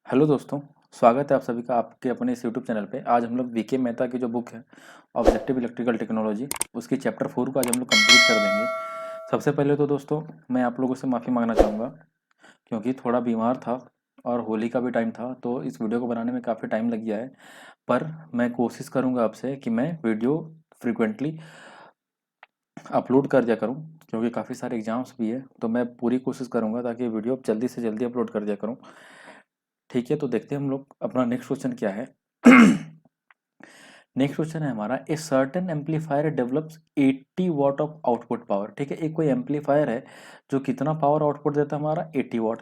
Hello दोस्तों। स्वागत है आप सभी का आपके अपने इस यूट्यूब चैनल पे। आज हम लोग वीके मेहता की जो बुक है ऑब्जेक्टिव इलेक्ट्रिकल टेक्नोलॉजी उसकी चैप्टर 4 को आज हम लोग कंप्लीट कर देंगे। सबसे पहले तो दोस्तों मैं आप लोगों से माफ़ी मांगना चाहूँगा क्योंकि थोड़ा बीमार था और होली का भी टाइम था, तो इस वीडियो को बनाने में काफ़ी टाइम लग गया है। पर मैं कोशिश करूँगा आपसे कि मैं वीडियो फ्रिक्वेंटली अपलोड कर दिया करूँ, क्योंकि काफ़ी सारे एग्जाम्स भी है, तो मैं पूरी कोशिश करूँगा ताकि वीडियो जल्दी से जल्दी अपलोड कर दिया करूँ। ठीक है, तो देखते हैं हम लोग अपना नेक्स्ट क्वेश्चन क्या है। नेक्स्ट क्वेश्चन है हमारा, a certain amplifier develops 80 what of output power. ठीक है, एक कोई एम्पलीफायर है जो कितना पावर आउटपुट देता है हमारा 80 वॉट।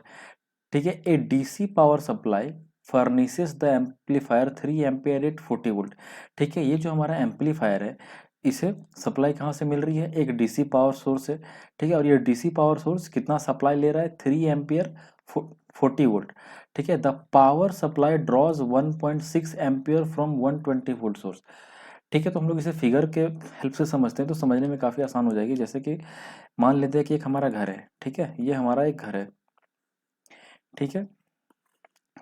ठीक है, A DC power supply furnishes the amplifier 3 ampere at 40 volt. ठीक है, ये जो हमारा एम्पलीफायर है इसे सप्लाई कहाँ से मिल रही है, एक डीसी पावर सोर्स से। ठीक है, और ये डीसी पावर सोर्स कितना सप्लाई ले रहा है 3 एम्पियर 40 वोल्ट। ठीक है, the power supply draws 1.6 ampere from 120 volt source. ठीक है, तो हम लोग इसे फिगर के हेल्प से समझते हैं तो समझने में काफ़ी आसान हो जाएगी। जैसे कि मान लेते हैं कि एक हमारा घर है। ठीक है, ये हमारा एक घर है। ठीक है,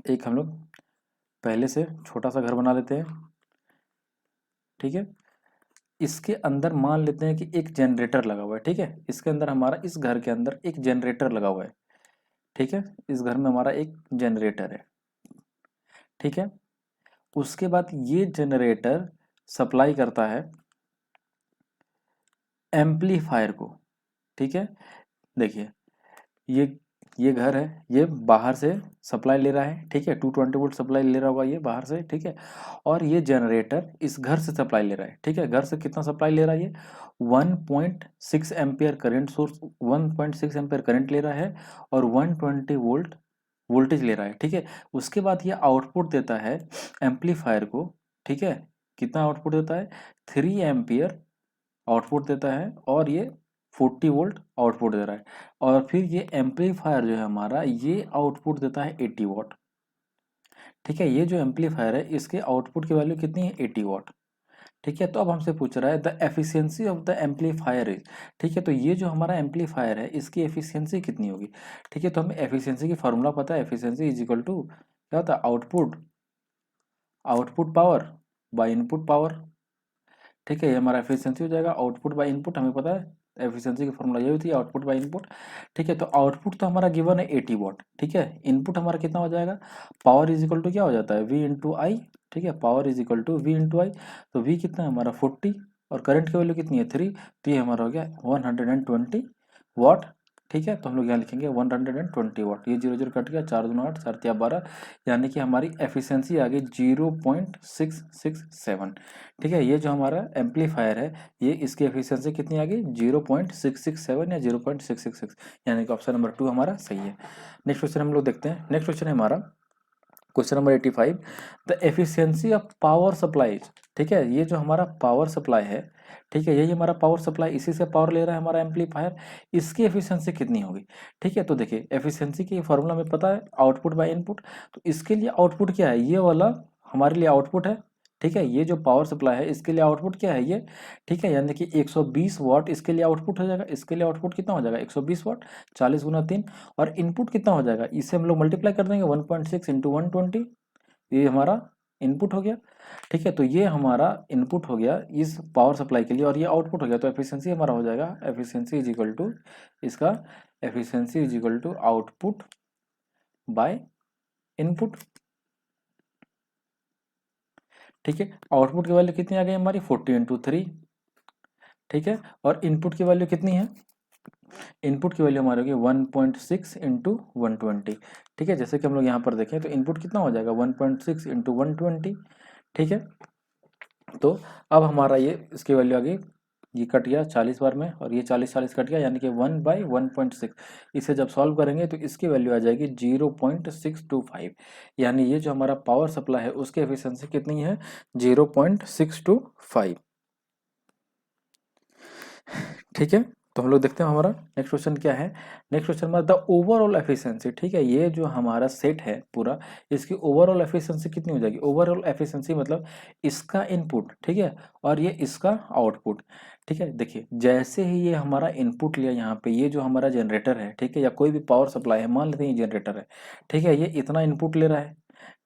एक हम लोग पहले से छोटा सा घर बना लेते हैं। ठीक है, इसके अंदर मान लेते हैं कि एक जनरेटर लगा हुआ है। ठीक है, इसके अंदर हमारा इस घर के अंदर एक जनरेटर लगा हुआ है। ठीक है, इस घर में हमारा एक जनरेटर है। ठीक है, उसके बाद ये जनरेटर सप्लाई करता है एम्पलीफायर को। ठीक है, देखिए ये ये घर है, ये बाहर से सप्लाई ले रहा है। ठीक है, 220 वोल्ट सप्लाई ले रहा होगा ये बाहर से। ठीक है, और ये जनरेटर इस घर से सप्लाई ले रहा है। ठीक है, घर से कितना सप्लाई ले रहा है ये 1.6 ampere current source, 1.6 ampere current ले रहा है और 120 वोल्ट वोल्टेज ले रहा है। ठीक है, उसके बाद ये आउटपुट देता है एम्पलीफायर को। ठीक है, कितना आउटपुट देता है 3 एम्पियर आउटपुट देता है और ये 40 वोल्ट आउटपुट दे रहा है। और फिर ये एम्पलीफायर जो है हमारा ये आउटपुट देता है 80 वॉट। ठीक है, ये जो एम्पलीफायर है इसके आउटपुट की वैल्यू कितनी है 80 वॉट। ठीक है, तो अब हमसे पूछ रहा है the efficiency of the amplifier is. ठीक है, तो ये जो हमारा एम्पलीफायर है इसकी एफिशिएंसी कितनी होगी। ठीक है, तो हमें एफिशिएंसी की फॉर्मूला पता है, एफिशिएंसी इज इक्वल टू क्या होता है output output power by input power. ठीक है, ये हमारा एफिशिएंसी हो जाएगा आउटपुट बाय इनपुट, हमें पता है एफिशिएंसी की फॉर्मूला ये होती है आउटपुट बाय इनपुट। ठीक है, तो आउटपुट तो हमारा गिवन है 80 वॉट। ठीक है, इनपुट हमारा कितना हो जाएगा, पावर इज इक्वल टू क्या हो जाता है वी इंटू आई। ठीक है, power is equal to V into I. तो वी कितना है हमारा 40 और करंट की वैल्यू कितनी है 3, तो ये हमारा हो गया 120 वॉट। ठीक है, तो हम लोग यहाँ लिखेंगे 120 वॉट। ये जीरो जीरो कट गया, 4 दूना 8 4 तिया 12, यानी कि हमारी एफिशिएंसी आ गई 0.667। ठीक है, ये जो हमारा एम्पलीफायर है ये इसकी एफिशिएंसी कितनी आ गई 0.667 या 0.666, यानी कि ऑप्शन नंबर 2 हमारा सही है। नेक्स्ट क्वेश्चन हम लोग देखते हैं। नेक्स्ट क्वेश्चन है हमारा question number 85, the efficiency of power supply. ठीक है, ये जो हमारा पावर सप्लाई है, ठीक है, यही हमारा पावर सप्लाई, इसी से पावर ले रहा है हमारा एम्पलीफायर, इसकी एफिशिएंसी कितनी होगी। ठीक है, तो देखिए एफिशिएंसी की फॉर्मूला में पता है आउटपुट बाय इनपुट, तो इसके लिए आउटपुट क्या है, ये वाला हमारे लिए आउटपुट है। ठीक है, ये जो पावर सप्लाई है इसके लिए आउटपुट क्या है ये। ठीक है, यानी कि 120 वॉट इसके लिए आउटपुट हो जाएगा। इसके लिए आउटपुट कितना हो जाएगा 120 वॉट, 40 गुना 3। और इनपुट कितना हो जाएगा, इसे हम लोग मल्टीप्लाई कर देंगे 1.6 इंटू 120, ये हमारा इनपुट हो गया। ठीक है, तो ये हमारा इनपुट हो गया इस पावर सप्लाई के लिए और ये आउटपुट हो गया। तो एफिशिएंसी हमारा हो जाएगा एफिशिएंसी इज इक्वल टू इसका efficiency is equal to output by input. ठीक है, आउटपुट की वैल्यू कितनी आ गई हमारी 40 इंटू 3। ठीक है, और इनपुट की वैल्यू कितनी है, इनपुट की वैल्यू हमारी होगी 1.6 इंटू 120। ठीक है, जैसे कि हम लोग यहाँ पर देखें तो इनपुट कितना हो जाएगा 1.6 इंटू 120। ठीक है, तो अब हमारा ये इसकी वैल्यू आ गई, ये कट गया 40 बार में और ये 40 40 कट गया, यानी कि 1/1.6। इसे जब सॉल्व करेंगे तो इसकी वैल्यू आ जाएगी 0.625, यानी ये जो हमारा पावर सप्लाई है उसकी एफिशिएंसी कितनी है 0.625। ठीक है, तो हम लोग देखते हैं हमारा नेक्स्ट क्वेश्चन क्या है। नेक्स्ट क्वेश्चन हमारा द ओवरऑल एफिशिएंसी। ठीक है, ये जो हमारा सेट है पूरा, इसकी ओवरऑल एफिशिएंसी कितनी हो जाएगी, ओवरऑल एफिशिएंसी मतलब इसका इनपुट, ठीक है, और ये इसका आउटपुट। ठीक है, देखिए जैसे ही ये हमारा इनपुट लिया यहाँ पे, ये जो हमारा जनरेटर है, ठीक है, या कोई भी पावर सप्लाई है, मान लेते हैं ये जनरेटर है। ठीक है, ये इतना इनपुट ले रहा है।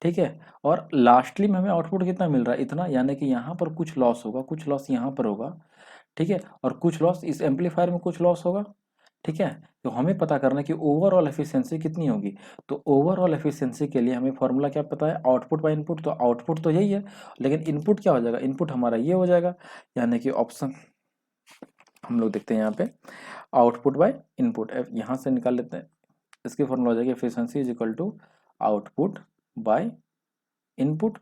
ठीक है। और लास्टली में हमें आउटपुट कितना मिल रहा है, इतना, यानी कि यहाँ पर कुछ लॉस होगा, कुछ लॉस यहाँ पर होगा, ठीक है, और कुछ लॉस इस एम्पलीफायर में कुछ लॉस होगा, ठीक है। तो हमें पता करना है कि ओवरऑल एफिशिएंसी कितनी होगी। तो ओवरऑल एफिशिएंसी के लिए हमें फॉर्मूला क्या पता है, आउटपुट बाय इनपुट। तो आउटपुट तो यही है, लेकिन इनपुट क्या हो जाएगा, इनपुट हमारा ये हो जाएगा, यानी कि ऑप्शन हम लोग देखते हैं यहाँ पे आउटपुट बाय इनपुट, यहाँ से निकाल लेते हैं, इसकी फॉर्मूला हो जाएगी efficiency is equal to output by input.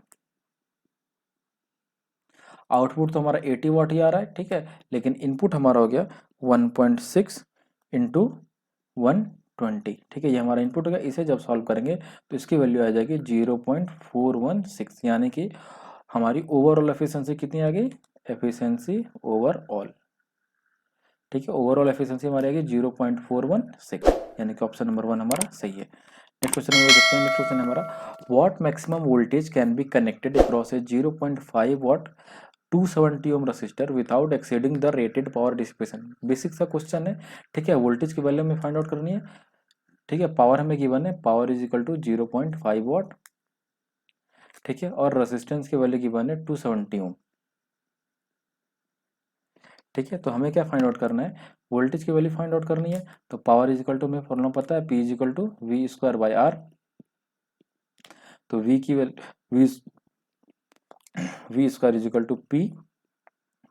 Output तो हमारा 80 वाट ही आ रहा है, ठीक है, लेकिन इनपुट हमारा हो गया 1.6 इंटू 120, ठीक है, ये हमारा इनपुट हो गया। इसे जब सॉल्व करेंगे तो इसकी वैल्यू आ जाएगी 0.416, यानी कि हमारी ओवरऑल एफिशिएंसी कितनी आ गई, एफिशिएंसी ओवरऑल, ठीक है, ओवरऑल एफिशिएंसी हमारी आ गई 0.416, यानी कि ऑप्शन नंबर 1 हमारा सही है। नेक्स्ट क्वेश्चन हम लोग देखते हैं। नेक्स्ट क्वेश्चन हमारा, what maximum voltage can be connected across a 0.5 watt 270 ohm resistor without exceeding the rated power dissipation. Basic सा क्वेश्चन है, ठीक है, वोल्टेज की वैल्यू हमें फाइंड आउट करनी है, ठीक है, पावर हमें गिवन है, पावर इज इक्वल टू 0.5 वाट, ठीक है, और रेजिस्टेंस की वैल्यू गिवन है 270 ओम, ठीक है। तो हमें क्या फाइंड आउट करना है, वोल्टेज की वैल्यू फाइंड आउट करनी है। तो पावर इज इक्वल टू हमें फॉर्मूला पता है, P is equal to we square by R. तो वी की value V square is equal to P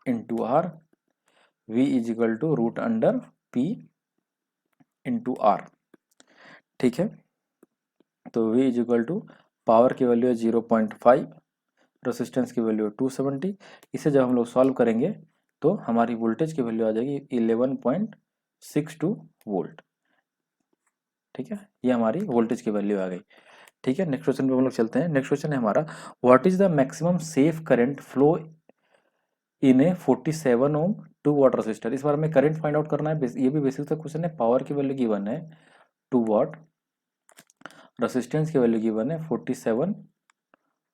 into R, V is equal to root under P into R, ठीक है। तो V is equal to power की value है 0.5, resistance की value है 270। इसे जब हम लोग सॉल्व करेंगे तो हमारी वोल्टेज की वैल्यू आ जाएगी 11.62 वोल्ट, ठीक है, ये हमारी वोल्टेज की वैल्यू आ गई, ठीक है। नेक्स्ट क्वेश्चन पे हम लोग चलते हैं। नेक्स्ट क्वेश्चन है हमारा, what is the maximum safe current flow in a 47 ohm 2 watt resistor. इस बार में करंट फाइंड आउट करना है, ये भी बेसिक सा क्वेश्चन है। पावर की वैल्यू गिवन है 2 वाट, रेसिस्टेंस की वैल्यू गिवन है 47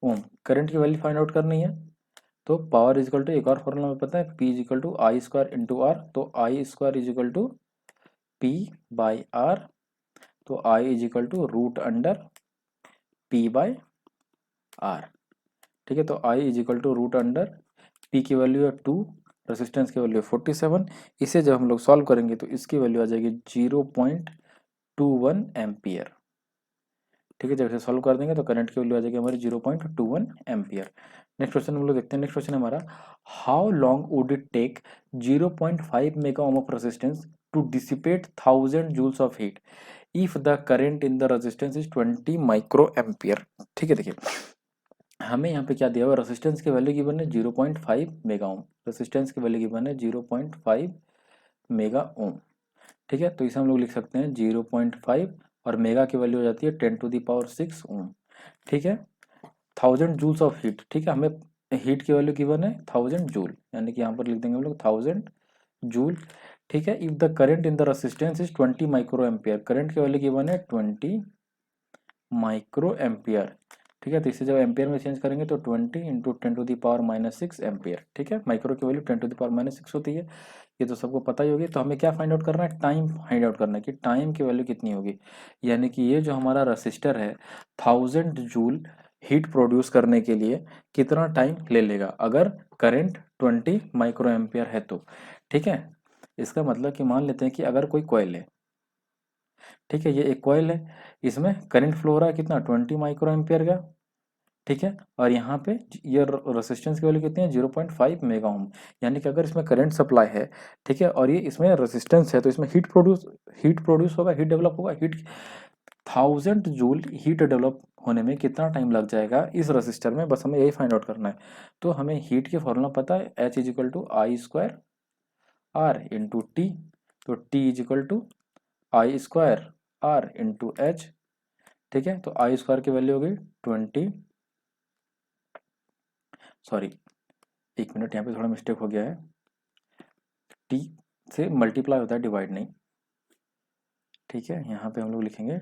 ओम, करंट की वैल्यू फाइंड आउट करनी है। तो पावर इज इक्वल टू, एक और फॉर्मूला में पता है, P is equal to I square into R. तो I square is equal to P by R, तो I is equal to root under P by R, ठीक है। तो I is equal to root under P की value है 2, resistance की value है 47। इसे जब हम लोग सॉल्व करेंगे तो इसकी वैल्यू आ जाएगी 0.21 एम्पियर, ठीक है। जब इसे सॉल्व कर देंगे तो करंट की वैल्यू आ जाएगी हमारी 0.21 एम्पियर। नेक्स्ट क्वेश्चन हम लोग देखते हैं। नेक्स्ट क्वेश्चन हमारा, how long would it take 0.5 mega ohm of resistance to dissipate 1000 joules of heat if the current in the resistance is 20 micro ampere, ठीक है। देखिए हमें यहाँ पे क्या दिया हुआ, रेसिस्टेंस की वैल्यू गिवन है 0.5 मेगा ओम, रेसिस्टेंस की वैल्यू गिवन है 0.5 मेगा ओम, ठीक है। तो इसे हम लोग लिख सकते हैं 0.5 और मेगा की वैल्यू हो जाती है 10⁶ ओम, ठीक है। 1000 जूल्स ऑफ हीट, ठीक है, हमें हीट की वैल्यू गिवन है 1000 जूल, यानी कि यहाँ पर लिख देंगे हम लोग 1000 जूल, ठीक है। If the current in the resistance is 20 micro ampere, current की वैल्यू गिवन है 20 माइक्रो एम्पियर, ठीक है। तो इसे जब एम्पियर में चेंज करेंगे तो 20 इंटू 10⁻⁻6 एम्पियर, ठीक है। माइक्रो की वैल्यू 10⁻⁻6 होती है, ये तो सबको पता ही होगी। तो हमें क्या फाइंड आउट करना है, टाइम फाइंड आउट करना है कि टाइम की वैल्यू कितनी होगी, यानी कि ये जो हमारा रसिस्टर है 1000 जूल हीट प्रोड्यूस करने के लिए कितना टाइम ले लेगा अगर करंट 20 माइक्रो एम्पियर है तो, ठीक है। इसका मतलब कि मान लेते हैं कि अगर कोई कॉइल है, ठीक है, ये एक कॉइल है, इसमें करंट फ्लो हो रहा है कितना 20 माइक्रो एम्पियर का, ठीक है, और यहाँ पे ये रेसिस्टेंस की वैल्यू कितनी है 0.5 मेगा ओम, यानी कि अगर इसमें करंट सप्लाई है, ठीक है, और ये इसमें रेसिस्टेंस है तो इसमें हीट प्रोड्यूस होगा, हीट डेवलप होगा, हीट 1000 जूल हीट डेवलप होने में कितना टाइम लग जाएगा इस रेसिस्टर में, बस हमें यही फाइंड आउट करना है। तो हमें हीट की फॉर्मूला पता है, H is equal to I square R into T, तो T is equal to I square R into H, ठीक है। तो आई स्क्वायर की वैल्यू हो गई 20, सॉरी 1 मिनट, यहाँ पे थोड़ा मिस्टेक हो गया है, टी से मल्टीप्लाई होता है, डिवाइड नहीं, ठीक है। यहाँ पे हम लोग लिखेंगे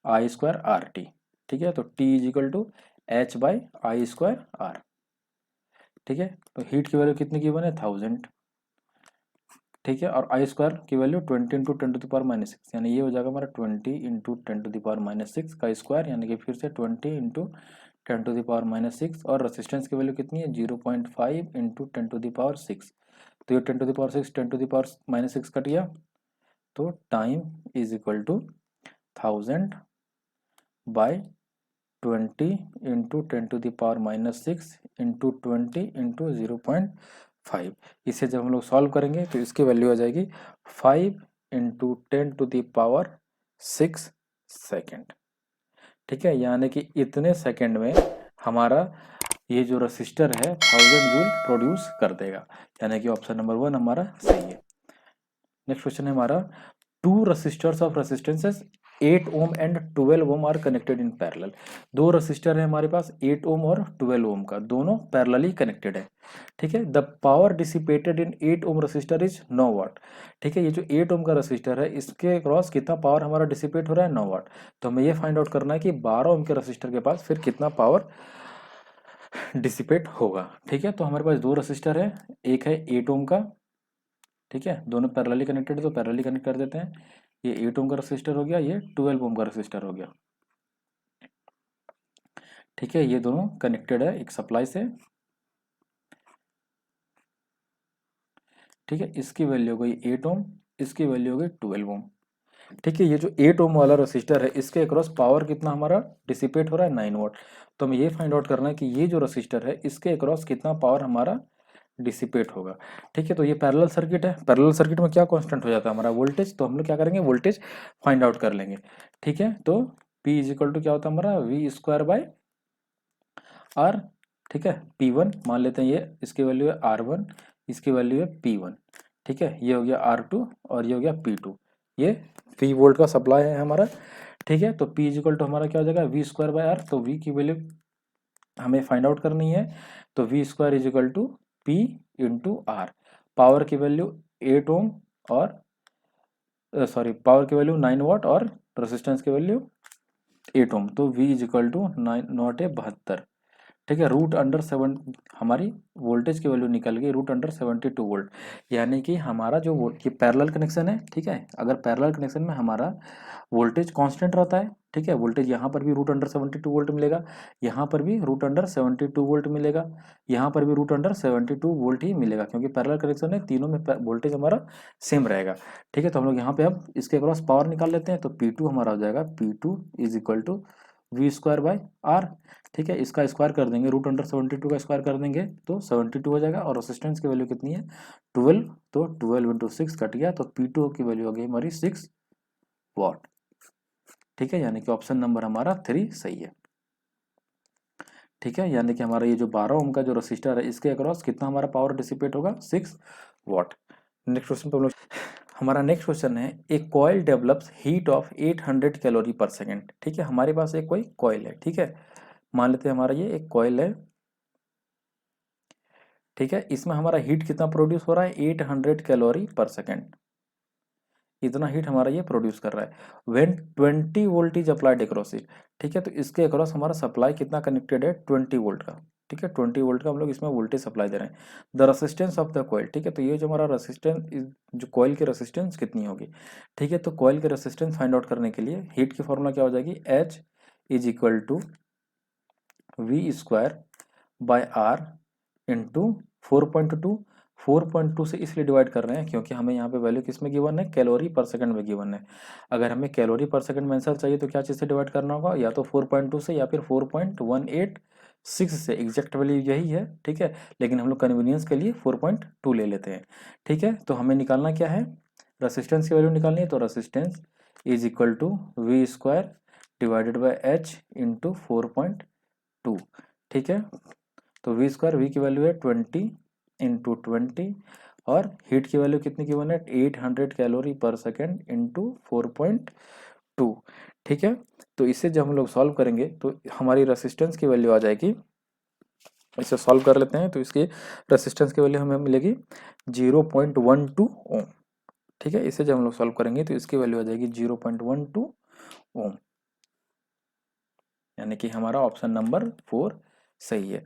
आई स्क्वायर आर टी, ठीक है। तो T is equal to H by I square are, ठीक है। तो हीट की वैल्यू कितनी गिवन है 1000, ठीक है, और आई स्क्वायर की वैल्यू 20 इंटू 10⁻⁻6, यानी ये हो जाएगा हमारा 20 इंटू 10⁻⁻6 का स्क्वायर, यानी कि फिर से 20 इंटू 10⁻⁻6, और रेसिस्टेंस की वैल्यू कितनी है 0.5 इंटू 10⁻6। तो ये 10⁻6 10⁻⁻6 कट गया, तो time is equal to 1000 by 20 into 10⁻⁻6 into 20 into 0.5। इसे जब हम लोग सॉल्व करेंगे तो इसकी वैल्यू आ जाएगी 5 इंटू 10⁻6 सेकेंड। ठीक है, यानी कि इतने सेकेंड में हमारा ये जो रजिस्टर है 1000 जूल प्रोड्यूस कर देगा, यानी कि ऑप्शन नंबर 1 हमारा सही है। नेक्स्ट क्वेश्चन है हमारा, two resistors of resistances 8 ohm and 12 ohm are connected in parallel. दो रजिस्टर है हमारे पास 8 ओम और 12 ओम का, दोनों पैरेलली कनेक्टेड है। ठीक है, the power dissipated in 8 ohm resistor is 9 watt. ठीक है, ये जो 8 ओम का रजिस्टर है इसके क्रॉस कितना पावर हमारा डिसिपेट हो रहा है 9 वाट। तो हमें ये फाइंड आउट करना है कि 12 ओम के रजिस्टर के पास फिर कितना पावर डिसिपेट होगा। ठीक है, तो हमारे पास दो रजिस्टर है, एक है 8 ओम का, ठीक है, दोनों पैरेलली कनेक्टेड है तो पैरेलली कनेक्ट कर देते हैं। ये 8 ओम का रजिस्टर हो गया, ये 12 ओम का रजिस्टर हो गया। ठीक है, ये दोनों कनेक्टेड है एक सप्लाई से। ठीक है, इसकी वैल्यू हो गई 8 ओम, इसकी वैल्यू हो गई 12 ओम। ठीक है, ये जो 8 ओम वाला रजिस्टर है इसके अक्रॉस पावर कितना हमारा डिसिपेट हो रहा है 9 वाट। तो हमें ये फाइंड आउट करना है कि ये जो रजिस्टर है इसके अक्रॉस कितना पावर हमारा डिसिपेट होगा। ठीक है, तो ये पैरेलल सर्किट है, पैरेलल सर्किट में क्या कांस्टेंट हो जाता है हमारा वोल्टेज, तो हम लोग क्या करेंगे वोल्टेज फाइंड आउट कर लेंगे। ठीक है, तो P इज इक्वल टू क्या होता है हमारा V स्क्वायर बाय R। ठीक है, P1 मान लेते हैं, ये इसकी वैल्यू है R1, इसकी वैल्यू है P1। ठीक है, ये हो गया R2 और ये हो गया P2, ये 3 वोल्ट का सप्लाई है हमारा। ठीक है, तो P इज इक्वल टू हमारा क्या हो जाएगा V स्क्वायर बाय R, तो V की वैल्यू हमें फाइंड आउट करनी है, तो V square is equal to P into R। Power की वैल्यू 8 ओम और सॉरी पावर की वैल्यू 9 वाट और रेजिस्टेंस की वैल्यू 8 ओम, तो V is equal to 9 not 72। ठीक है, रूट अंडर 7 हमारी वोल्टेज की वैल्यू निकल गई रूट अंडर 72 वोल्ट। यानी कि हमारा जो ये पैरेलल कनेक्शन है, ठीक है, अगर पैरेलल कनेक्शन में हमारा वोल्टेज कांस्टेंट रहता है, ठीक है, वोल्टेज यहाँ पर भी रूट अंडर 72 वोल्ट मिलेगा, यहाँ पर भी रूट अंडर 72 वोल्ट मिलेगा, यहाँ पर भी रूट अंडर 72 वोल्ट ही मिलेगा, क्योंकि पैरेलल कनेक्शन है, तीनों में वोल्टेज हमारा सेम रहेगा। ठीक है, तो हम लोग यहाँ पे अब इसके अक्रॉस पावर निकाल लेते हैं, तो P2 हमारा हो जाएगा P2 is equal to V square by R। ठीक है, इसका स्क्वायर कर देंगे, रूट अंडर 72 का स्क्वायर कर देंगे तो 72 हो जाएगा, और रेजिस्टेंस की वैल्यू कितनी है 12, तो 12 इंटू 6 कट गया, तो P2 की वैल्यू हो गई हमारी 6 वाट। ठीक है, यानी कि ऑप्शन नंबर हमारा 3 सही है। ठीक है, यानी कि हमारा ये जो 12 ओम का जो रेसिस्टर है इसके अक्रॉस कितना हमारा पावर डिसिपेट होगा 6 वाट। नेक्स्ट क्वेश्चन पे हम लोग, हमारा नेक्स्ट क्वेश्चन है, एक coil develops heat of 800 calorie पर सेकेंड। ठीक है, हमारे पास एक कोई कॉइल है, ठीक है, मान लेते हैं हमारा ये एक कॉइल है। ठीक है, इसमें हमारा हीट कितना प्रोड्यूस हो रहा है 800 कैलोरी पर सेकेंड, इतना हीट हमारा ये प्रोड्यूस कर रहा है। When 20 volt is applied across it. ठीक है, तो इसके अक्रॉस हमारा सप्लाई कितना कनेक्टेड है 20 वोल्ट का। ठीक है, 20 वोल्ट का हम लोग इसमें वोल्टेज सप्लाई दे रहे हैं। The resistance of the coil. ठीक है, तो ये जो हमारा रेसिस्टेंस, जो कॉइल की रेसिस्टेंस कितनी होगी। ठीक है, तो कॉइल की रेसिस्टेंस फाइंड आउट करने के लिए हीट की फॉर्मूला क्या हो जाएगी H is equal to V square by R into 4.2। 4.2 से इसलिए डिवाइड कर रहे हैं क्योंकि हमें यहाँ पे वैल्यू किस में गिवन है कैलोरी पर सेकंड में गिवन है। अगर हमें कैलोरी पर सेकंड में आंसर चाहिए तो क्या चीज़ से डिवाइड करना होगा, या तो 4.2 से या फिर 4.186 से, एग्जैक्ट वैल्यू यही है। ठीक है, लेकिन हम लोग कन्वीनियंस के लिए 4.2 ले लेते हैं। ठीक है, तो हमें निकालना क्या है, रेसिस्टेंस की वैल्यू निकालनी है, तो resistance is equal to V square divided by H into 4.2। ठीक है, तो V स्क्वायर, V की वैल्यू है 20 इंटू 20, और हीट की वैल्यू कितनी गिवन है 800 कैलोरी पर सेकेंड इंटू 4.2। ठीक है, तो इसे जब हम लोग सॉल्व करेंगे तो हमारी रेसिस्टेंस की वैल्यू आ जाएगी, इसे सॉल्व कर लेते हैं, तो इसकी रेसिस्टेंस की वैल्यू हमें मिलेगी 0.12 ओम। ठीक है, इसे जब हम लोग सॉल्व करेंगे तो इसकी वैल्यू आ जाएगी 0.12 ओम, यानी कि हमारा ऑप्शन नंबर 4 सही है।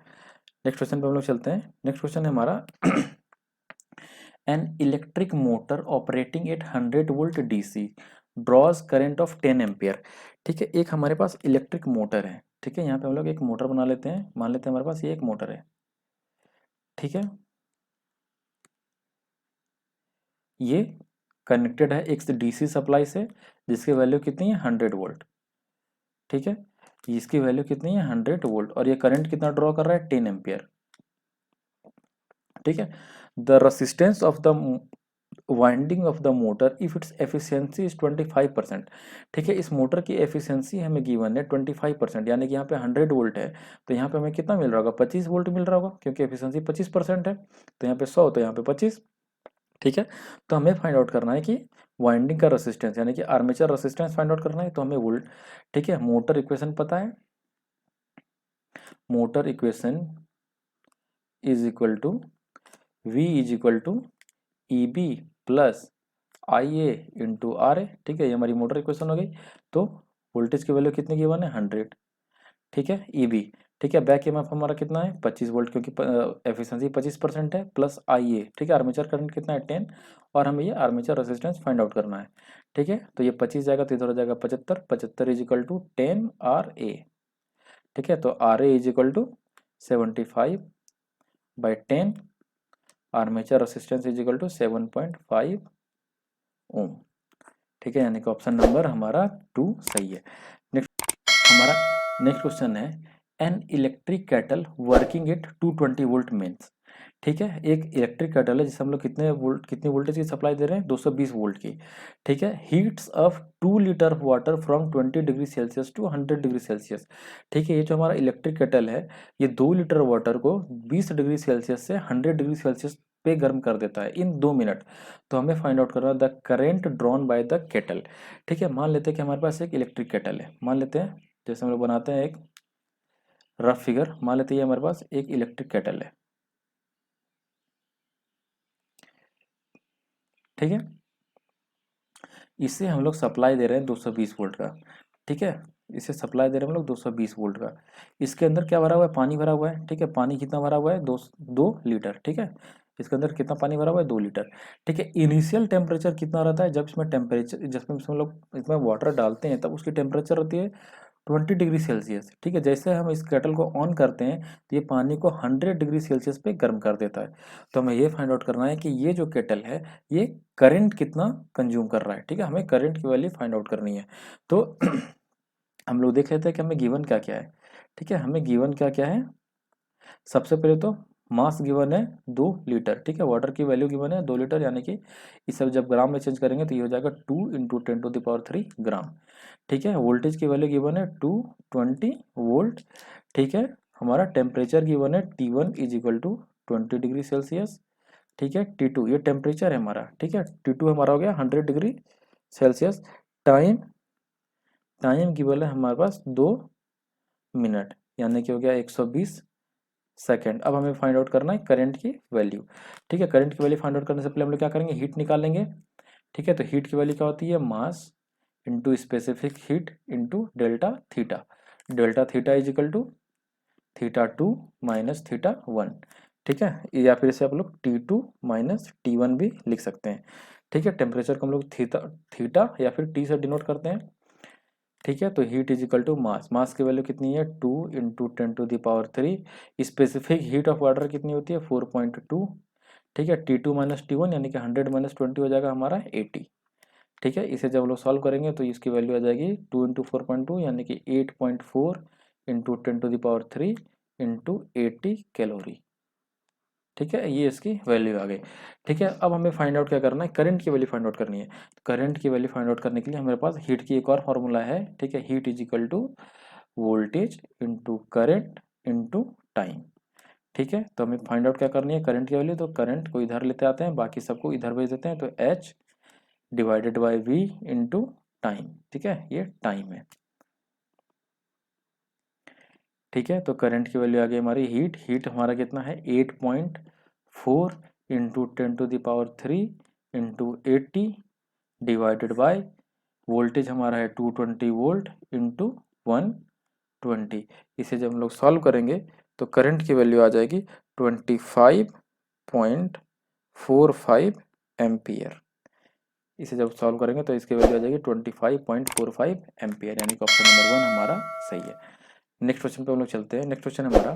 नेक्स्ट क्वेश्चन पे हम लोग चलते हैं। नेक्स्ट क्वेश्चन है हमारा an electric motor operating at 100 volt DC draws current of 10 ampere. ठीक है, एक हमारे पास इलेक्ट्रिक मोटर है। ठीक है, यहाँ पे हम लोग एक मोटर बना लेते हैं, मान लेते हैं हमारे पास ये एक मोटर है। ठीक है, ये कनेक्टेड है एक डीसी सप्लाई से, जिसकी वैल्यू कितनी है 100 वोल्ट। ठीक है, इसकी वैल्यू कितनी है 100 वोल्ट, और ये करंट कितना ड्रॉ कर रहा है 10 एम्पियर। ठीक है, the resistance of the winding of the motor if its efficiency is 25%। ठीक है, इस मोटर की एफिशिएंसी हमें गिवन है 25%, यानी कि यहाँ पे 100 वोल्ट है, तो यहाँ पे हमें कितना मिल रहा होगा 25 वोल्ट मिल रहा होगा, क्योंकि एफिशिएंसी 25% है। तो यहाँ पे 100, तो यहाँ पे 25। ठीक है, तो हमें फाइंड आउट करना है कि वाइंडिंग का रेसिस्टेंस, यानी कि आर्मेचर रेसिस्टेंस फाइंड आउट करना है, तो हमें वोल्ट। ठीक है, मोटर इक्वेशन पता है, motor equation is equal to V is equal to E B plus I A into R A. ठीक है, ये हमारी मोटर इक्वेशन हो गई। तो वोल्टेज की वैल्यू कितनी गिवन है 100। ठीक है, ई बी। ठीक है, बैक ईएमएफ हमारा कितना है 25 वोल्ट, क्योंकि एफिशिएंसी 25% है, प्लस आई ए। ठीक है, आर्मेचर करंट कितना है 10, और हमें ये आर्मेचर रेजिस्टेंस फाइंड आउट करना है। ठीक है, तो ये 25 जाएगा तो इधर हो जाएगा 75, 75 is equal to 10 R A. ठीक है, तो R A is equal to 75/10, armature resistance is equal to 7.5 ohm. ठीक है, यानी कि ऑप्शन नंबर हमारा 2 सही है। नेक्स्ट हमारा नेक्स्ट क्वेश्चन है, an electric cattle working at 220 volt means. ठीक है, एक इलेक्ट्रिक कैटल है जिसे हम लोग कितनी वोल्टेज की सप्लाई दे रहे हैं 220 वोल्ट की। ठीक है, heats of 2 litre water from 20 degree Celsius to 100 degree Celsius. ठीक है, ये जो हमारा इलेक्ट्रिक कैटल है, ये 2 लीटर वाटर को 20 डिग्री सेल्सियस से 100 डिग्री सेल्सियस पे गर्म कर देता है इन 2 मिनट। तो हमें फाइंड आउट करना है the current drawn by the kettle. ठीक है, मान लेते हैं कि हमारे पास एक इलेक्ट्रिक केटल है, मान लेते हैं, जैसे हम लोग बनाते हैं एक रफ फिगर, मान लेते हैं हमारे पास एक इलेक्ट्रिक केटल है। ठीक है, इसे हम लोग सप्लाई दे रहे हैं 220 वोल्ट का। ठीक है, इसे सप्लाई दे रहे हैं हम लोग 220 वोल्ट का। इसके अंदर क्या भरा हुआ है, पानी भरा हुआ है। ठीक है, पानी कितना भरा हुआ है 2 लीटर। ठीक है, इसके अंदर कितना पानी भरा हुआ है 2 लीटर। ठीक है, इनिशियल टेम्परेचर कितना रहता है, जब इसमें टेम्परेचर, जिसमें हम लोग इसमें वाटर डालते हैं, तब उसकी टेम्परेचर रहती है 20 डिग्री सेल्सियस। ठीक है, जैसे हम इस केटल को ऑन करते हैं, तो ये पानी को 100 डिग्री सेल्सियस पे गर्म कर देता है। तो हमें ये फाइंड आउट करना है कि ये जो केटल है, ये करंट कितना कंज्यूम कर रहा है। ठीक है, हमें करंट की वैल्यू फाइंड आउट करनी है। तो हम लोग देख लेते हैं कि हमें गिवन क्या क्या है। ठीक है, हमें गिवन क्या क्या है, सबसे पहले तो मास गिवन है 2 लीटर। ठीक है, वाटर की वैल्यू गिवन है 2 लीटर, यानी कि इस सब जब ग्राम में चेंज करेंगे तो ये हो जाएगा 2 × 10⁻³ ग्राम। ठीक है, वोल्टेज की वैल्यू गिवन है 220 वोल्ट। ठीक है, हमारा टेम्परेचर गिवन है T1 is equal to 20 degree Celsius. ठीक है, T2 ये टेम्परेचर है हमारा। ठीक है, T2 हमारा हो गया 100 degree Celsius. Time time given है हमारे पास 2 मिनट, यानी कि हो गया 120 सेकेंड। अब हमें फाइंड आउट करना है करंट की वैल्यू। ठीक है, करंट की वैल्यू फाइंड आउट करने से पहले हम लोग क्या करेंगे, हीट निकालेंगे। ठीक है, तो हीट की वैल्यू क्या होती है, mass into specific heat into delta theta. Delta theta is equal to θ2 minus θ1। ठीक है, या फिर इसे आप लोग T2 माइनस T1 भी लिख सकते हैं। ठीक है, टेम्परेचर को हम लोग थीटा या फिर T से डिनोट करते हैं। ठीक है, तो heat is equal to mass, mass की वैल्यू कितनी है 2 × 10⁻³ स्पेसिफिक हीट ऑफ वाटर कितनी होती है 4.2। ठीक है, T2 माइनस T1 यानी कि 100 माइनस 20 हो जाएगा हमारा 80। ठीक है, इसे जब लोग सॉल्व करेंगे तो इसकी वैल्यू आ जाएगी 2 × 4.2 यानी कि 8.4 × 10⁻³ इंटू 80 कैलोरी। ठीक है, ये इसकी वैल्यू आ गई। ठीक है, अब हमें फाइंड आउट क्या करना है, करंट की वैल्यू फाइंड आउट करनी है। करंट की वैल्यू फाइंड आउट करने के लिए हमारे पास हीट की एक और फॉर्मूला है। ठीक है, heat is equal to voltage into current into time. ठीक है, तो हमें फाइंड आउट क्या करनी है करंट की वैल्यू, तो करंट को इधर लेते आते हैं, बाकी सबको इधर भेज देते हैं, तो H divided by V into time. ठीक है, ये टाइम है। ठीक है, तो करंट की वैल्यू आ गई हमारी हीट हमारा कितना है 8.4 into 10⁻³ into 80 divided by voltage हमारा है 220 वोल्ट इंटू 120। इसे जब हम लोग सॉल्व करेंगे तो करंट की वैल्यू आ जाएगी 25.45 एम्पियर। इसे जब सॉल्व करेंगे तो इसकी वैल्यू आ जाएगी 25.45 एम्पियर, यानी कि ऑप्शन नंबर 1 हमारा सही है। नेक्स्ट क्वेश्चन पे हम लोग चलते हैं। नेक्स्ट क्वेश्चन हमारा,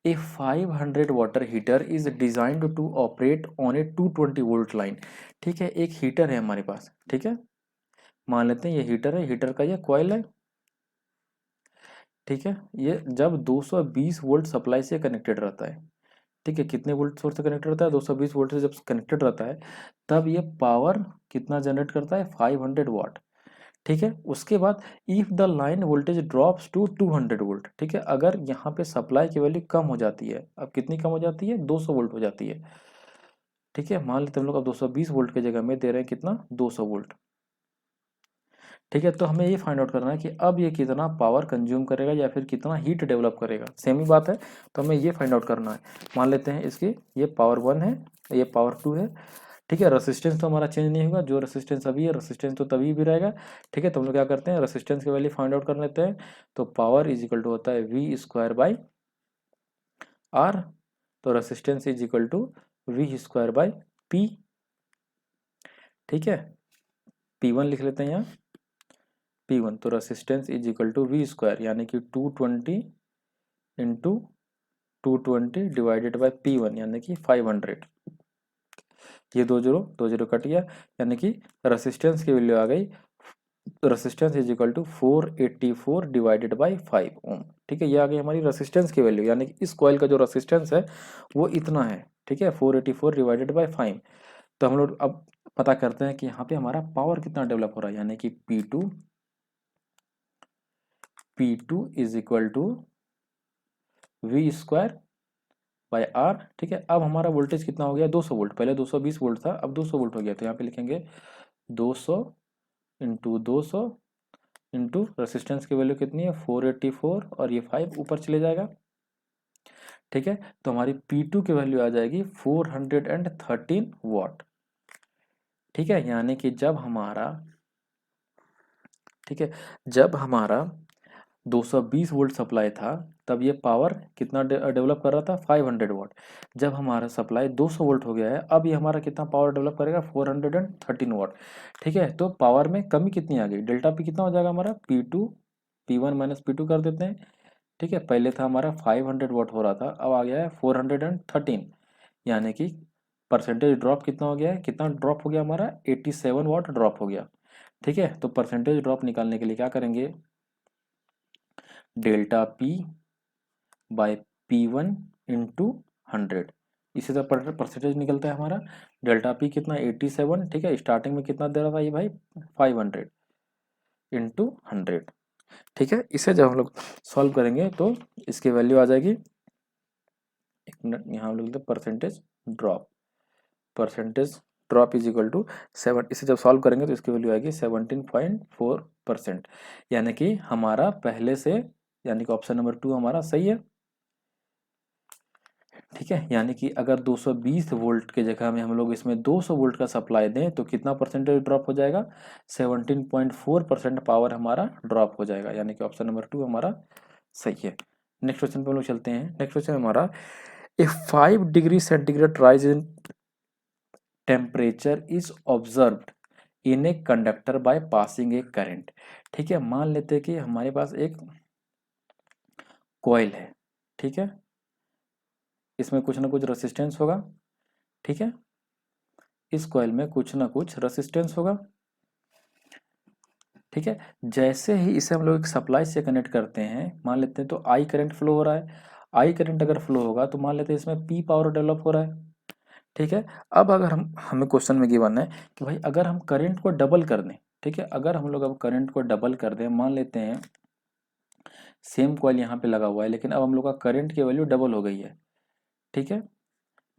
a 500 water heater is designed to operate on a 220 volt line. ठीक है, एक हीटर है हमारे पास, ठीक है, मान लेते हैं ये हीटर है, हीटर का ये कॉइल है, ठीक है, ये जब 220 वोल्ट सप्लाई से कनेक्टेड रहता है, ठीक है, कितने वोल्ट सोर्स से कनेक्टेड रहता है, 220 वोल्ट से जब कनेक्टेड रहता है तब ये पावर कितना जनरेट करता है, 500 वाट, ठीक है। उसके बाद if the line voltage drops to 200 volt, ठीक है, अगर यहाँ पे सप्लाई की वैल्यू कम हो जाती है, अब कितनी कम हो जाती है, 200 वोल्ट हो जाती है, ठीक है, मान लेते हैं हम लोग अब 220 वोल्ट की जगह में दे रहे हैं कितना, 200 वोल्ट, ठीक है। तो हमें ये फाइंड आउट करना है कि अब ये कितना पावर कंज्यूम करेगा या फिर कितना हीट डेवलप करेगा, सेम ही बात है, तो हमें ये फाइंड आउट करना है। मान लेते हैं इसकी ये पावर 1 है, ये पावर 2 है, ठीक है, रेसिस्टेंस तो हमारा चेंज नहीं होगा, जो रेसिस्टेंस अभी है रेसिस्टेंस तो तभी भी रहेगा, ठीक है। तो हम लोग क्या करते हैं, रेसिस्टेंस की वैल्यू फाइंड आउट कर लेते हैं। तो पावर इज इक्वल टू होता है वी स्क्वायर बाई आर, तो resistance is equal to we square by P, ठीक है, P1 लिख लेते हैं यहाँ, P1, तो resistance is equal to we square यानी कि 220 इंटू 220 डिवाइडेड बाई P1 यानी कि 500, ये दो जीरो कट गया, यानी कि रेसिस्टेंस की वैल्यू आ गई, resistance is equal to 484 divided by 5 ohm, ठीक है, ये आ गई हमारी रेसिस्टेंस की वैल्यू, यानी कि इस कॉइल का जो रेसिस्टेंस है वो इतना है, ठीक है, 484 डिवाइडेड बाई 5। तो हम लोग अब पता करते हैं कि यहाँ पे हमारा पावर कितना डेवलप हो रहा है, यानी कि P2 is equal to we square by r, ठीक है। अब हमारा वोल्टेज कितना हो गया, 200 वोल्ट, पहले 220 वोल्ट था, अब 200 वोल्ट हो गया, तो यहाँ पे लिखेंगे 200 इंटू 200 इंटू रेसिस्टेंस की वैल्यू कितनी है, 484, और ये 5 ऊपर चले जाएगा, ठीक है। तो हमारी P2 की वैल्यू आ जाएगी 413 वाट, ठीक है, यानी कि जब हमारा, ठीक है, जब हमारा 220 वोल्ट सप्लाई था तब ये पावर कितना डेवलप कर रहा था, 500 वाट। जब हमारा सप्लाई 200 वोल्ट हो गया है, अब ये हमारा कितना पावर डेवलप करेगा, 413 वाट, ठीक है। तो पावर में कमी कितनी आ गई, डेल्टा पी कितना हो जाएगा हमारा, P2 P1 माइनस P2 कर देते हैं, ठीक है, पहले था हमारा 500 वाट हो रहा था, अब आ गया है 413, यानी कि परसेंटेज ड्रॉप कितना हो गया है, कितना ड्रॉप हो गया हमारा, 87 वाट ड्रॉप हो गया, ठीक है। तो परसेंटेज ड्रॉप निकालने के लिए क्या करेंगे, delta P bye P1 into 100, इसी तरह परसेंटेज निकलता है हमारा, डेल्टा पी कितना 87, ठीक है, स्टार्टिंग में कितना दे रहा था ये भाई 500 इंटू 100, ठीक है। इसे जब हम लोग सॉल्व करेंगे तो इसकी वैल्यू आ जाएगी, एक मिनट, यहाँ हम लोग percentage drop is equal to 7, इसे जब सॉल्व करेंगे तो इसकी वैल्यू आएगी 17.4%, यानी कि हमारा पहले से, यानी कि ऑप्शन नंबर 2 हमारा सही है, ठीक है। यानी कि अगर 220 वोल्ट के जगह में हम लोग इसमें 200 वोल्ट का सप्लाई दें तो कितना परसेंटेज ड्रॉप हो जाएगा, 17.4% पावर हमारा ड्रॉप हो जाएगा, यानी कि ऑप्शन नंबर 2 हमारा सही है। नेक्स्ट क्वेश्चन पे हम लोग चलते हैं। नेक्स्ट क्वेश्चन हमारा, ए 5 degree centigrade rise in temperature is observed in a conductor by passing A current, ठीक है। मान लेते हैं कि हमारे पास एक कॉइल है, ठीक है, इसमें कुछ ना कुछ रेसिस्टेंस होगा, ठीक है, इस कॉइल में कुछ ना कुछ रेसिस्टेंस होगा, ठीक है। जैसे ही इसे हम लोग एक सप्लाई से कनेक्ट करते हैं, मान लेते हैं तो आई करंट फ्लो हो रहा है, आई करंट अगर फ्लो होगा तो मान लेते हैं इसमें पी पावर डेवलप हो रहा है, ठीक है। अब अगर हमें क्वेश्चन में गिवन है कि भाई अगर हम करंट को डबल कर दें, ठीक है, अगर हम लोग अब करंट को डबल कर दें, मान लेते हैं सेम कॉइल यहाँ पे लगा हुआ है लेकिन अब हम लोग का करंट की वैल्यू डबल हो गई है, ठीक है,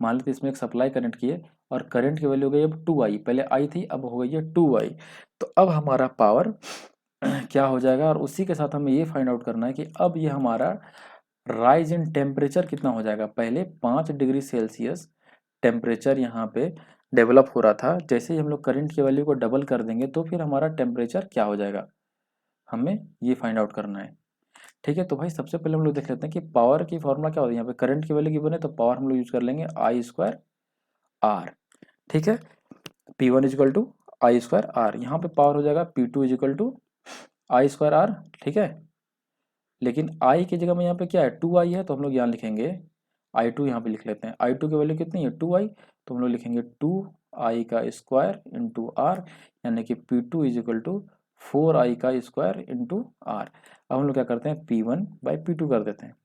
मान लेते इसमें एक सप्लाई करंट की है और करंट की वैल्यू हो गई अब 2i, पहले i थी अब हो गई है 2i, तो अब हमारा पावर क्या हो जाएगा, और उसी के साथ हमें ये फाइंड आउट करना है कि अब ये हमारा राइज इन टेम्परेचर कितना हो जाएगा। पहले 5 डिग्री सेल्सियस टेम्परेचर यहाँ पे डेवलप हो रहा था, जैसे ही हम लोग करंट की वैल्यू को डबल कर देंगे तो फिर हमारा टेम्परेचर क्या हो जाएगा, हमें ये फाइंड आउट करना है, ठीक है। तो भाई सबसे पहले हम लोग देख लेते हैं कि पावर की फॉर्मूला क्या होता है, यहाँ पे करंट की वैल्यू गिवन है तो पावर हम लोग यूज कर लेंगे आई स्क्वायर आर, ठीक है। P1 is equal to I square r, यहाँ पे पावर हो जाएगा P2 is equal to I square are, ठीक है। लेकिन आई की जगह में यहाँ पे क्या है 2i है, तो हम लोग यहाँ लिखेंगे i2, यहाँ पे लिख लेते हैं। i2 की वैल्यू कितनी है 2i, तो हम लोग लिखेंगे 2i का स्क्वायर इंटू आर, यानी कि P2 इजिकल टू 4i का स्क्वायर इंटू आर। अब हम लोग क्या करते हैं P1 बाई P2 कर देते हैं,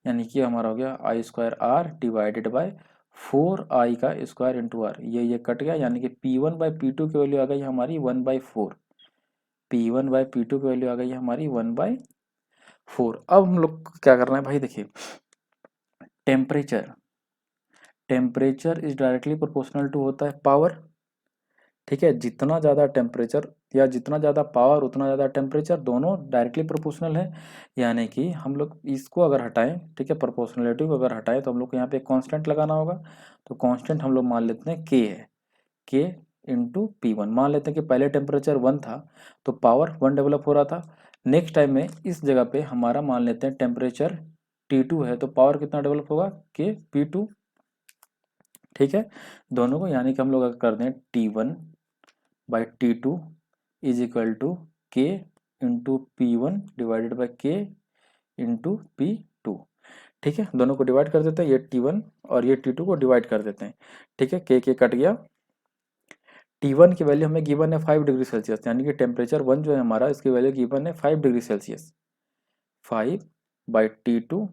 यानी कि हमारा हो गया I square R divided by 4i का स्क्वायर इंटू आर। ये कट गया, यानी कि P1 बाई P2 की वैल्यू आ गई हमारी 1/4। P1 बाई P2 की वैल्यू आ गई हमारी 1/4। अब हम लोग को क्या करना है भाई, देखिए temperature, temperature is directly proportional to होता है पावर, ठीक है। जितना ज़्यादा टेम्परेचर या जितना ज़्यादा पावर उतना ज़्यादा टेम्परेचर, दोनों डायरेक्टली प्रोपोर्शनल है। यानी कि हम लोग इसको अगर हटाएं, ठीक है, प्रोपोर्शनलिटी को अगर हटाएं तो हम लोग को यहाँ पे कांस्टेंट लगाना होगा। तो कांस्टेंट हम लोग मान लेते हैं के है, के इंटू P1। मान लेते हैं कि पहले टेम्परेचर 1 था तो पावर 1 डेवलप हो रहा था। नेक्स्ट टाइम में इस जगह पे हमारा मान लेते हैं टेम्परेचर T2 है, तो पावर कितना डेवलप होगा के P2, ठीक है, दोनों को। यानी कि हम लोग अगर कर दें T1 by T2 is equal to k into P1 divided by k into P2, ठीक है। दोनों को डिवाइड कर देते हैं, ये T1 और ये T2 को डिवाइड कर देते हैं, ठीक है। के कट गया। T1 की वैल्यू हमें गिवन है 5 डिग्री सेल्सियस, यानी कि टेम्परेचर 1 जो है हमारा, इसकी वैल्यू गिवन है 5 degree Celsius. 5 by T2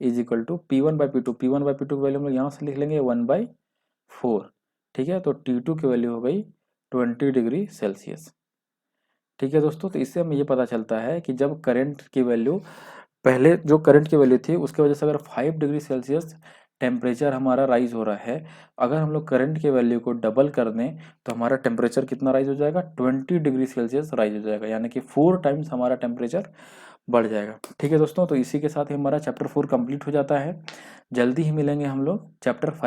is equal to P1 by P2, P1 by P2 की वैल्यू हम लोग यहाँ से लिख लेंगे 1/4, ठीक है। तो T2 की वैल्यू हो गई 20 डिग्री सेल्सियस, ठीक है दोस्तों। तो इससे हमें ये पता चलता है कि जब करंट की वैल्यू, पहले जो करंट की वैल्यू थी उसके वजह से अगर 5 डिग्री सेल्सियस टेम्परेचर हमारा राइज हो रहा है, अगर हम लोग करंट की वैल्यू को डबल कर दें तो हमारा टेम्परेचर कितना राइज हो जाएगा 20 डिग्री सेल्सियस राइज हो जाएगा, यानी कि 4 टाइम्स हमारा टेम्परेचर बढ़ जाएगा, ठीक है दोस्तों। तो इसी के साथ ही हमारा चैप्टर 4 कंप्लीट हो जाता है। जल्दी ही मिलेंगे हम लोग चैप्टर 5